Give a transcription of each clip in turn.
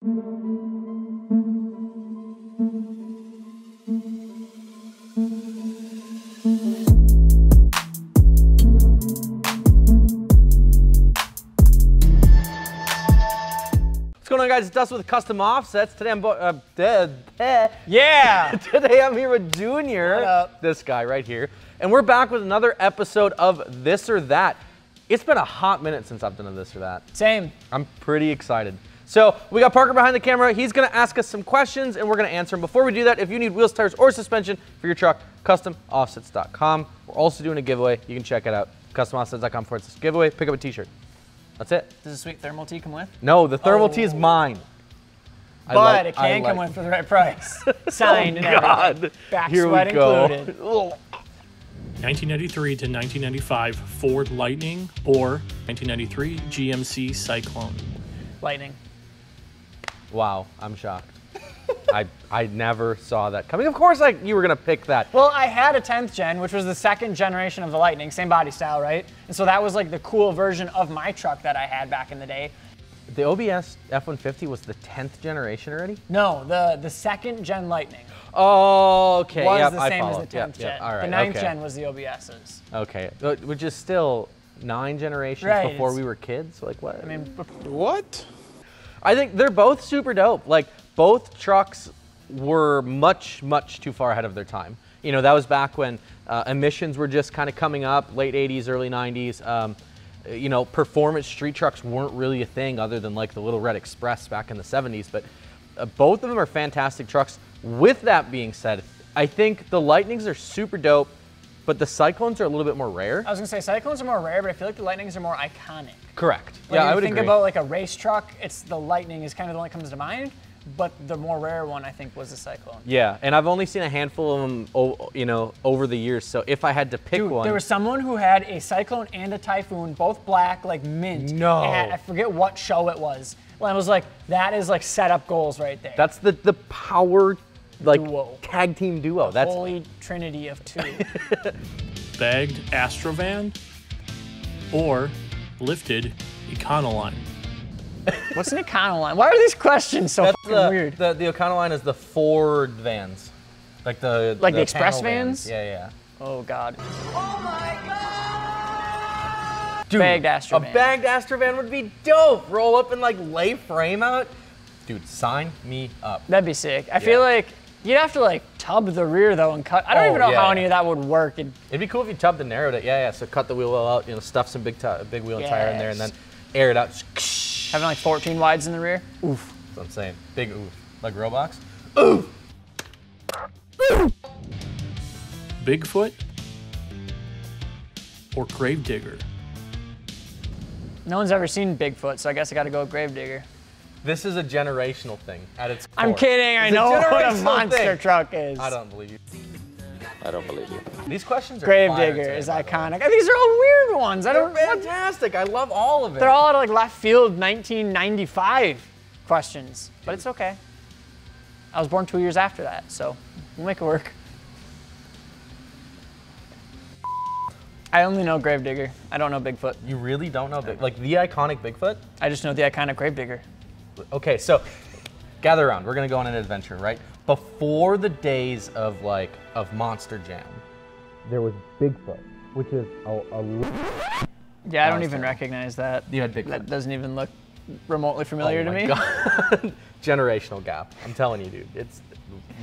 What's going on, guys? It's Dustin with Custom Offsets. Today I'm Today I'm here with Junior, this guy right here, and we're back with another episode of This or That. It's been a hot minute since I've done a This or That. Same. I'm pretty excited. So we got Parker behind the camera. He's going to ask us some questions, and we're going to answer them. Before we do that, if you need wheels, tires, or suspension for your truck, CustomOffsets.com. We're also doing a giveaway. You can check it out. CustomOffsets.com/giveaway. Pick up a t-shirt. That's it. Does a sweet thermal tee come with? No, the thermal tee is mine. But it can come with for the right price. Signed and everything. Back sweat included. 1993 to 1995 Ford Lightning or 1993 GMC Cyclone? Lightning. Wow, I'm shocked. I never saw that coming. Of course, you were gonna pick that. Well, I had a 10th gen, which was the second generation of the Lightning, same body style, right? And so that was like the cool version of my truck that I had back in the day. The OBS F-150 was the 10th generation already? No, the second gen Lightning. Oh, okay. Was the same as the 10th gen. All right, the 9th gen was the OBS's. Okay, which is still 9 generations before we were kids. Like what? I mean, what? I think they're both super dope. Like both trucks were much too far ahead of their time. You know, that was back when emissions were just kind of coming up, late 80s, early 90s. You know, performance street trucks weren't really a thing other than like the Little Red Express back in the 70s. But both of them are fantastic trucks. With that being said, I think the Lightnings are super dope, but the Cyclones are a little bit more rare. I was gonna say Cyclones are more rare, but I feel like the Lightnings are more iconic. Correct. Like yeah, I would think agree. about like a race truck, it's the Lightning is kind of the one that comes to mind, but the more rare one I think was the Cyclone. Yeah, and I've only seen a handful of them, you know, over the years. So if I had to pick one, there was someone who had a Cyclone and a Typhoon, both black, like mint. No. And I forget what show it was. And I was like, that is like setup goals right there. That's the power, like Duo. tag team duo. That's holy trinity of two. Bagged Astrovan or lifted Econoline? What's an Econoline? Why are these questions so fucking weird? The Econoline is the Ford vans, like the Express vans. Yeah. Oh God. Oh my God! Dude, bagged Astrovan. A bagged Astrovan would be dope. Roll up and like lay frame out. Dude, sign me up. That'd be sick. I feel like you'd have to like tub the rear though and cut. I don't even know how any of that would work. It'd be cool if you tubbed and narrowed it. Yeah. So cut the wheel well out. You know, stuff some big wheel and tire in there, and then air it out. Having like 14 wides in the rear. Oof. That's what I'm saying. Big oof. Like Roblox. Oof. Bigfoot or Gravedigger? No one's ever seen Bigfoot, so I guess I gotta go with Gravedigger. This is a generational thing at its core. I'm kidding, I know what a monster truck is. I don't believe you. I don't believe you. These questions are Gravedigger is iconic. These are all weird ones. They're fantastic. I love all of it. They're all out of like left field 1995 questions, but it's okay. I was born 2 years after that, so we'll make it work. I only know Gravedigger. I don't know Bigfoot. You really don't know like the iconic Bigfoot? I just know the iconic Gravedigger. Okay, so gather around. We're gonna go on an adventure, right? Before the days of Monster Jam, there was Bigfoot, which is Yeah, I don't even recognize that. You had Bigfoot. That doesn't even look remotely familiar to me. God. Generational gap. I'm telling you, dude. It's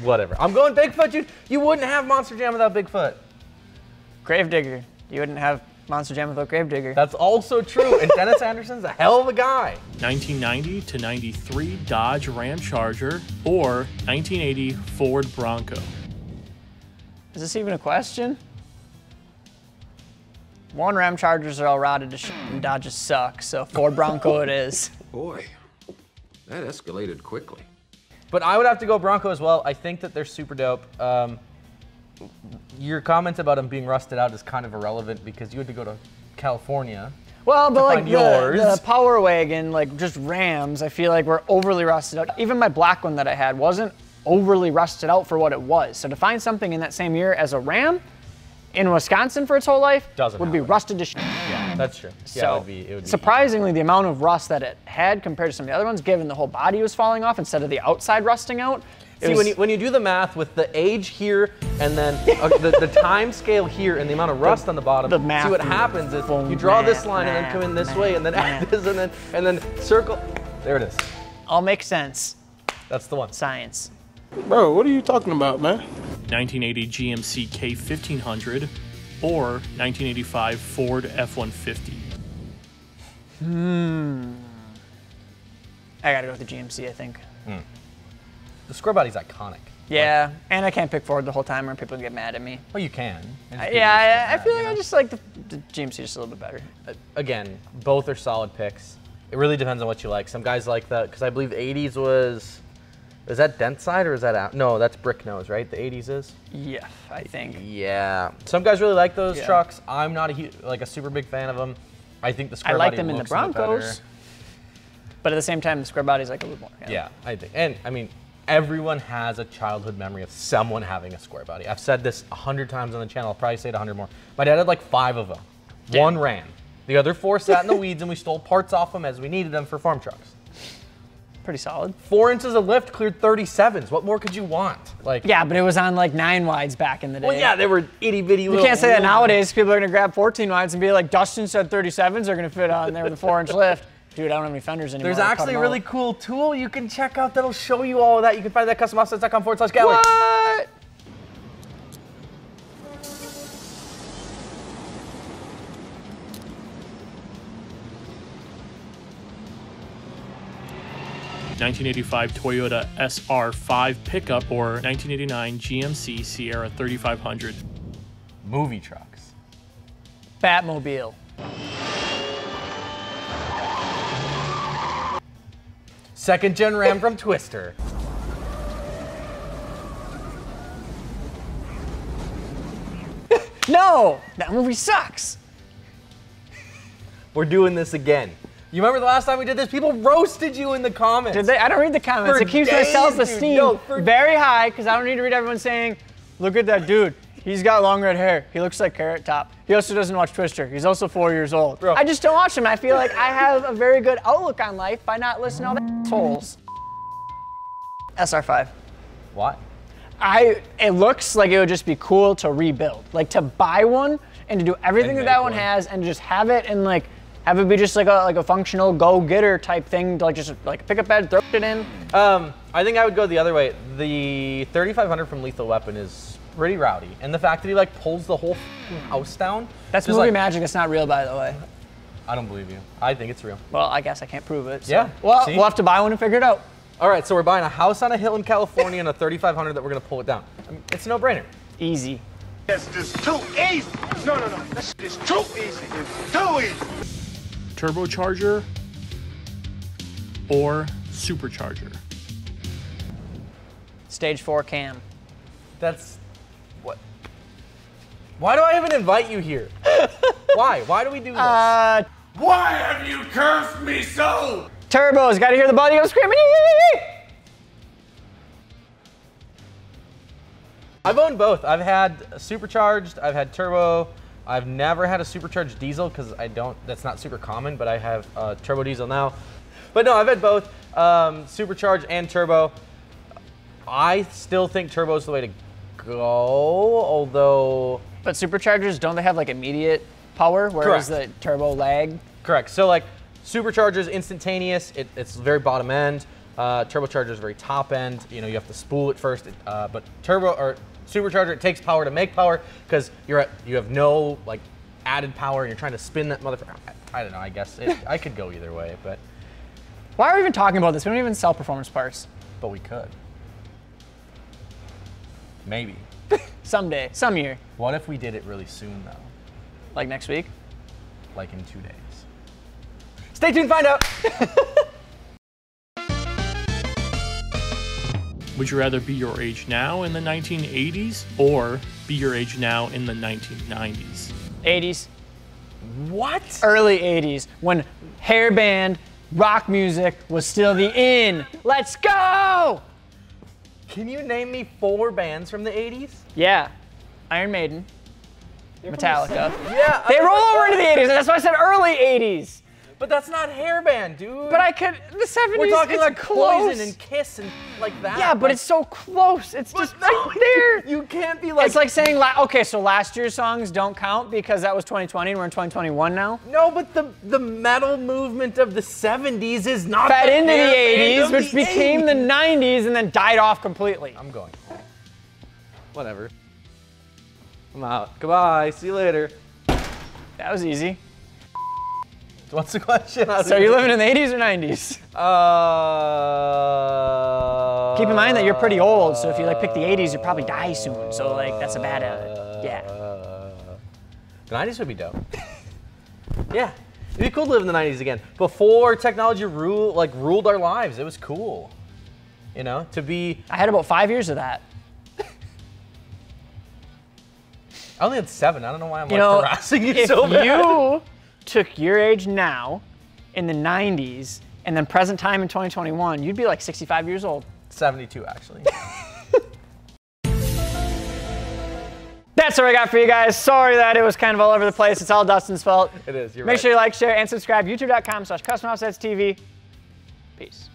whatever. I'm going Bigfoot. You wouldn't have Monster Jam without Bigfoot. Gravedigger. You wouldn't have Monster Jam without Gravedigger. That's also true. And Dennis Anderson's a hell of a guy. 1990 to 93 Dodge Ram Charger or 1980 Ford Bronco? Is this even a question? One, Ram Chargers are all rotted to shit and Dodges suck, so Ford Bronco it is. Boy, that escalated quickly. But I would have to go Bronco as well. I think that they're super dope. Your comment about them being rusted out is kind of irrelevant because you had to go to California. Well, but like the the Power Wagon, like just Rams, I feel like were overly rusted out. Even my black one that I had wasn't overly rusted out for what it was. So to find something in that same year as a Ram, in Wisconsin for its whole life Doesn't would be happen. rusted to shit. Yeah, that's true. Yeah, So, it would be surprisingly, the amount of rust that it had compared to some of the other ones, given the whole body was falling off instead of the outside rusting out. See, when you do the math with the age here and then the time scale here and the amount of rust on the bottom, the math see what happens is you draw this line and then come in this way and then add this and then circle. There it is. all makes sense. That's the one. Science. Bro, what are you talking about, man? 1980 GMC K1500 or 1985 Ford F-150. I gotta go with the GMC, I think. The square body's iconic. Yeah, and I can't pick Ford the whole time or people get mad at me. Well, you can. I feel like I just like the GMC just a little bit better. Again, both are solid picks. It really depends on what you like. Some guys like that because I believe the 80s was that dent side or is that out? No, that's brick nose, right? The 80s is. Yeah, I think. Yeah. Some guys really like those Yeah. trucks. I'm not a super big fan of them. I think the I square like body them in the looks a bit better. Broncos, but at the same time, the square body's like a little more. Yeah, I think. And I mean, everyone has a childhood memory of someone having a square body. I've said this 100 times on the channel. I'll probably say it 100 more. My dad had like 5 of them. Damn. One ran. The other 4 sat in the weeds and we stole parts off them as we needed them for farm trucks. Pretty solid. 4 inches of lift cleared 37s. What more could you want? Like, Yeah, but it was on like 9 wides back in the day. well, yeah, they were itty bitty. You can't say that nowadays. People are gonna grab 14 wides and be like, Dustin said 37s are gonna fit on there with a 4-inch lift. Dude, I don't have any fenders anymore. There's I cut actually a them really out. cool tool you can check out that'll show you all of that. You can find that at customoffsets.com/gallery. What? $1985 Toyota SR5 pickup or 1989 GMC Sierra 3500. Movie trucks. Batmobile. Second gen Ram from Twister. No, that movie sucks. We're doing this again. You remember the last time we did this? People roasted you in the comments. Did they? I don't read the comments. For It keeps my days, dude. self-esteem No, for- very high because I don't need to read everyone saying, look at that dude. He's got long red hair. He looks like Carrot Top. He also doesn't watch Twister. He's also 4 years old. Bro. I just don't watch him. I feel like I have a very good outlook on life by not listening to all the assholes. SR5. Why? It looks like it would just be cool to rebuild. Like to buy one and to do everything And that make one one. has and just have it and like have it be just like a functional go-getter type thing to like just like pick up bed, throw it in. I think I would go the other way. The 3500 from Lethal Weapon is pretty rowdy, and the fact that he like pulls the whole house down. That's just movie like, magic. That's not real, by the way. I don't believe you. I think it's real. Well, I guess I can't prove it. So. Yeah, Well, see? we'll have to buy one and figure it out. All right, so we're buying a house on a hill in California and a 3500 that we're gonna pull it down. I mean, it's a no-brainer. Easy. This is too easy. No. This is too easy. Too easy. Turbocharger or supercharger. Stage 4 cam. That's what. Why do I even invite you here? Why? Why do we do this? Why have you cursed me so? Turbos. Got to hear the body go screaming. Yee, yee, yee. I've owned both. I've had supercharged, I've had turbo. I've never had a supercharged diesel because that's not super common, but I have turbo diesel now. But no, I've had both supercharged and turbo. I still think turbo is the way to go, although. But superchargers, don't they have like immediate power, whereas the turbo lag? Correct. So like supercharger is instantaneous. It's very bottom end. Turbocharger is very top end. You know, you have to spool it first. But turbo or supercharger, it takes power to make power because you have no like added power and you're trying to spin that motherfucker. I don't know. I guess I could go either way, but Why are we even talking about this? We don't even sell performance parts. we could. Maybe. Someday, some year, What if we did it really soon though? like next week. Like in 2 days. Stay tuned, find out. Would you rather be your age now in the 1980s or be your age now in the 1990s? 80s, What? early 80s, when hairband rock music was still the in. Let's go! Can you name me 4 bands from the 80s? Yeah, Iron Maiden, Metallica. Yeah. They roll over into the 80s, and that's why I said early 80s. But that's not hairband, dude. But I could, the 70s, We're talking it's like close. Poison and Kiss and like that. Yeah, but like, it's so close. It's just right there. You can't be like. It's like saying, okay, so last year's songs don't count because that was 2020 and we're in 2021 now. No, but the metal movement of the 70s is not Fed the into the hairband 80s, of which the became the 80s. 90s and then died off completely. I'm going home. Whatever. I'm out. Goodbye. See you later. That was easy. What's the question? So you're living in the 80s or 90s? Keep in mind that you're pretty old, so if you like pick the 80s, you'll probably die soon. So like that's a bad, yeah. The 90s would be dope. Yeah, it'd be cool to live in the 90s again. Before technology ruled our lives, it was cool. You know, to be. I had about 5 years of that. I only had 7. I don't know why I'm You like know, harassing you if so bad. you took your age now in the 90s and then present time in 2021, you'd be like 65 years old. 72 actually. That's what I got for you guys. Sorry that it was kind of all over the place. It's all Dustin's fault. It is. You're Make right. sure you like, share, and subscribe. YouTube.com/CustomOffsetsTV. Peace.